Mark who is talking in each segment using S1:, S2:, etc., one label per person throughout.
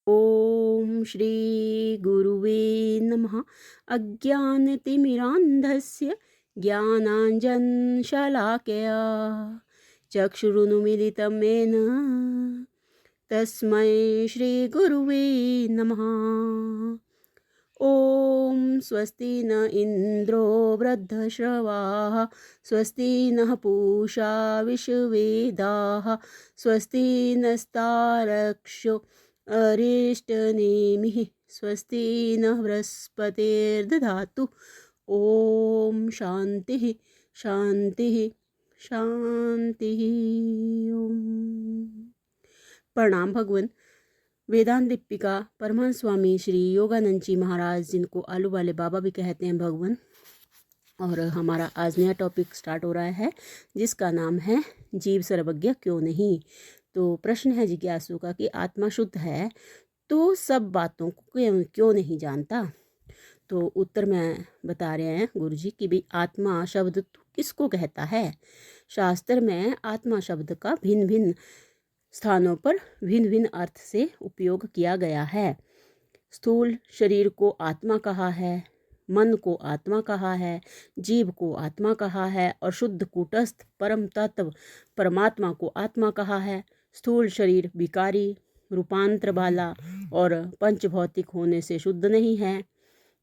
S1: ओम श्री गुरुवे नमः। अज्ञानतिमिरान्धस्य ज्ञानाञ्जनशलाकया चक्षुरुन्मीलितं येन तस्मै श्रीगुरुवे नमः। ओम स्वस्ति न इंद्रो वृद्धश्रवाः स्वस्ति नः पूषा विश्ववेदाः स्वस्ति नस्तारक्षो अरिष्टनेमिः स्वस्ति नः बृहस्पतिर्दधातु। ओम शांति शांति शांति। ओम प्रणाम भगवान। वेदांत दीपिका परमहंस स्वामी श्री योगानंद जी महाराज, जिनको आलू वाले बाबा भी कहते हैं भगवान। और हमारा आज नया टॉपिक स्टार्ट हो रहा है जिसका नाम है जीव सर्वज्ञ क्यों नहीं। तो प्रश्न है जिज्ञासु का कि आत्मा शुद्ध है तो सब बातों को क्यों नहीं जानता। तो उत्तर में बता रहे हैं गुरु जी कि भाई आत्मा शब्द किसको कहता है। शास्त्र में आत्मा शब्द का भिन्न भिन्न स्थानों पर भिन्न भिन्न अर्थ से उपयोग किया गया है। स्थूल शरीर को आत्मा कहा है, मन को आत्मा कहा है, जीव को आत्मा कहा है और शुद्ध कूटस्थ परम तत्व परमात्मा को आत्मा कहा है। स्थूल शरीर विकारी रूपांतर वाला और पंचभौतिक होने से शुद्ध नहीं है।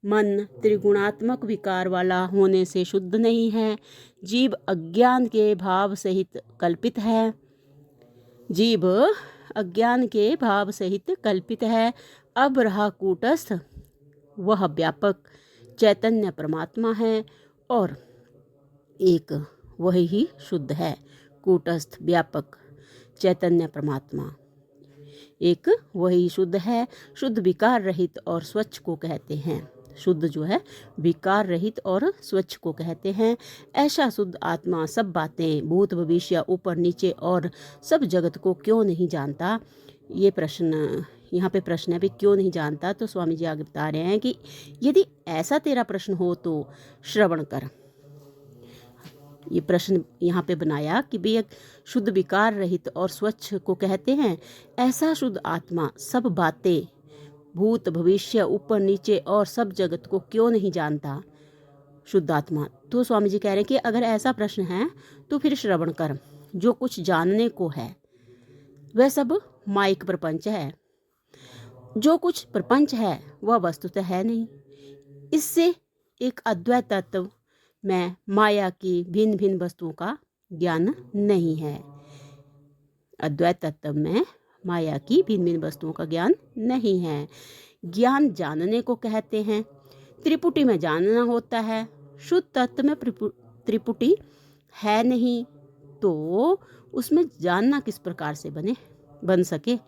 S1: मन त्रिगुणात्मक विकार वाला होने से शुद्ध नहीं है। जीव अज्ञान के भाव सहित कल्पित है। जीव अज्ञान के भाव सहित कल्पित है। अब रहा कूटस्थ, वह व्यापक चैतन्य परमात्मा है और एक वही ही शुद्ध है। कूटस्थ व्यापक चैतन्य परमात्मा एक वही शुद्ध है। शुद्ध विकार रहित और स्वच्छ को कहते हैं। शुद्ध जो है विकार रहित और स्वच्छ को कहते हैं। ऐसा शुद्ध आत्मा सब बातें भूत भविष्य ऊपर नीचे और सब जगत को क्यों नहीं जानता। ये प्रश्न यहाँ पे प्रश्न है भी क्यों नहीं जानता। तो स्वामी जी आगे बता रहे हैं कि यदि ऐसा तेरा प्रश्न हो तो श्रवण कर। ये प्रश्न यहाँ पे बनाया कि भी एक शुद्ध विकार रहित और स्वच्छ को कहते हैं। ऐसा शुद्ध आत्मा सब बातें भूत भविष्य ऊपर नीचे और सब जगत को क्यों नहीं जानता। शुद्ध आत्मा। तो स्वामी जी कह रहे हैं कि अगर ऐसा प्रश्न है तो फिर श्रवण कर। जो कुछ जानने को है वह सब माइक प्रपंच है। जो कुछ प्रपंच है वह वस्तुतः है नहीं। इससे एक अद्वैत तत्व में माया की भिन्न भिन्न वस्तुओं का ज्ञान नहीं है। अद्वैत तत्व में माया की भिन्न भिन्न वस्तुओं का ज्ञान नहीं है। ज्ञान जानने को कहते हैं। त्रिपुटी में जानना होता है। शुद्ध तत्व में त्रिपुटी है नहीं तो उसमें जानना किस प्रकार से बन सके।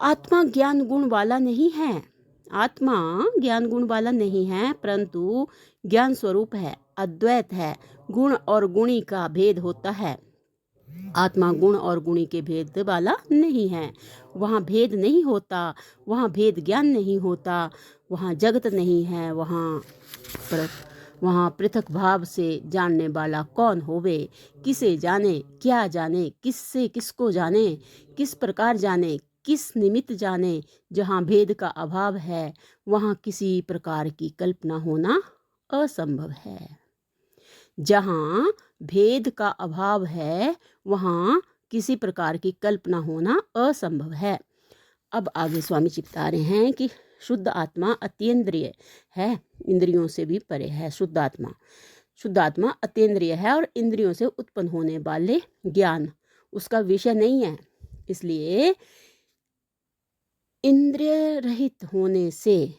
S1: आत्मा ज्ञान गुण वाला नहीं है। आत्मा ज्ञान गुण वाला नहीं है परंतु ज्ञान स्वरूप है, अद्वैत है। गुण और गुणी का भेद होता है। आत्मा गुण और गुणी के भेद वाला नहीं है। वहाँ भेद नहीं होता, वहाँ भेद ज्ञान नहीं होता, वहाँ जगत नहीं है। वहाँ पृथक भाव से जानने वाला कौन होवे। किसे जाने, क्या जाने, किससे किसको जाने, किस प्रकार जाने, किस निमित्त जाने। जहाँ भेद का अभाव है वहाँ किसी प्रकार की कल्पना होना असंभव है। जहाँ भेद का अभाव है वहाँ किसी प्रकार की कल्पना होना असंभव है। अब आगे स्वामी जी बता रहे हैं कि शुद्ध आत्मा अतीन्द्रिय है, इंद्रियों से भी परे है। शुद्ध आत्मा अतीन्द्रिय है और इंद्रियों से उत्पन्न होने वाले ज्ञान उसका विषय नहीं है। इसलिए इंद्रिय रहित होने से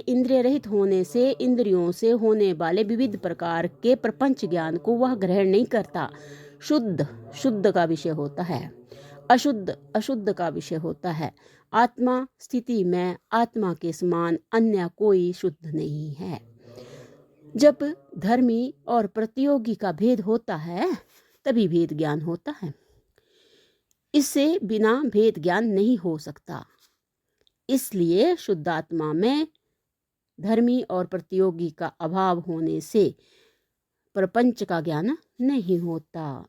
S1: इंद्रिय रहित होने से इंद्रियों से होने वाले विविध प्रकार के प्रपंच ज्ञान को वह ग्रहण नहीं करता। शुद्ध का विषय होता है, अशुद्ध का विषय होता है। आत्मा स्थिति में आत्मा के समान अन्य कोई शुद्ध नहीं है। जब धर्मी और प्रतियोगी का भेद होता है तभी भेद ज्ञान होता है। इससे बिना भेद ज्ञान नहीं हो सकता। इसलिए शुद्धात्मा में धर्मी और प्रतियोगी का अभाव होने से प्रपंच का ज्ञान नहीं होता।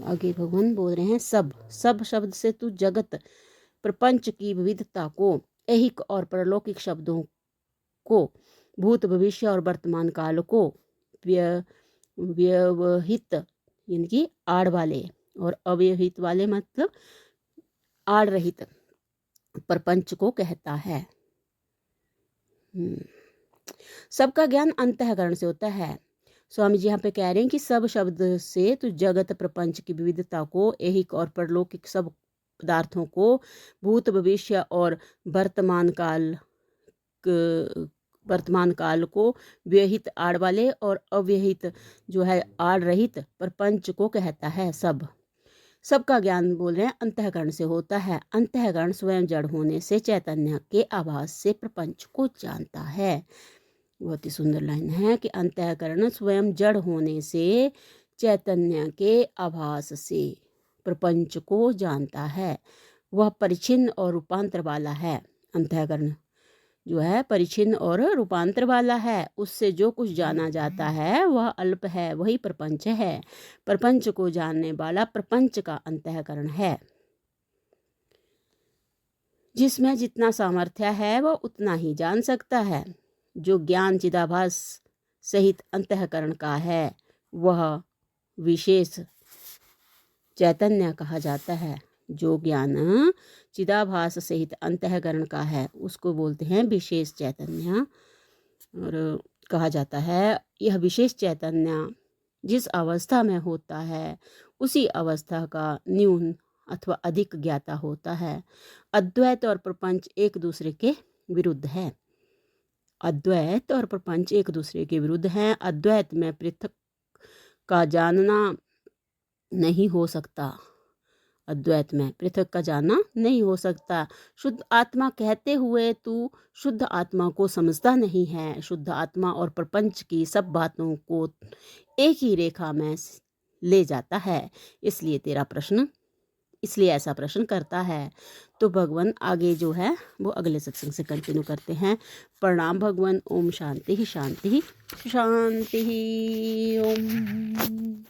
S1: आगे भगवान बोल रहे हैं सब सब शब्द से तू जगत प्रपंच की विविधता को, ऐहिक और परलौकिक शब्दों को, भूत भविष्य और वर्तमान काल को, व्यवहित यानी कि आड़ वाले और अव्यवहित वाले मतलब आड़ रहित प्रपंच को कहता है। सबका ज्ञान अंतःकरण से होता है। स्वामी जी यहाँ पे कह रहे हैं कि सब शब्द से तो जगत प्रपंच की विविधता को, ऐहिक और परलौकिक सब पदार्थों को, भूत भविष्य और वर्तमान काल को, व्यहित आड़ वाले और अव्यहित जो है आड़ रहित प्रपंच को कहता है। सबका ज्ञान बोल रहे हैं अंतःकरण से होता है। अंतःकरण स्वयं जड़ होने से चैतन्य के आभास से प्रपंच को जानता है। बहुत ही सुंदर लाइन है कि अंतःकरण स्वयं जड़ होने से चैतन्य के आभास से प्रपंच को जानता है। वह परिच्छिन्न और रूपांतर वाला है। अंतःकरण जो है परिच्छिन्न और रूपांतर वाला है। उससे जो कुछ जाना जाता है वह अल्प है, वही प्रपंच है। प्रपंच को जानने वाला प्रपंच का अंतःकरण है। जिसमें जितना सामर्थ्य है वह उतना ही जान सकता है। जो ज्ञान चिदाभास सहित अंतःकरण का है वह विशेष चैतन्य कहा जाता है। जो ज्ञान चिदाभास सहित अंतःकरण का है उसको बोलते हैं विशेष चैतन्य, और कहा जाता है यह विशेष चैतन्य जिस अवस्था में होता है उसी अवस्था का न्यून अथवा अधिक ज्ञाता होता है। अद्वैत और प्रपंच एक दूसरे के विरुद्ध है। अद्वैत और प्रपंच एक दूसरे के विरुद्ध हैं। अद्वैत में पृथक का जानना नहीं हो सकता। अद्वैत में पृथक का जानना नहीं हो सकता। शुद्ध आत्मा कहते हुए तू शुद्ध आत्मा को समझता नहीं है। शुद्ध आत्मा और प्रपंच की सब बातों को एक ही रेखा में ले जाता है। इसलिए ऐसा प्रश्न करता है। तो भगवान आगे जो है वो अगले सत्संग से कंटिन्यू करते हैं। प्रणाम भगवान। ओम शांति शांति शांति। ओम।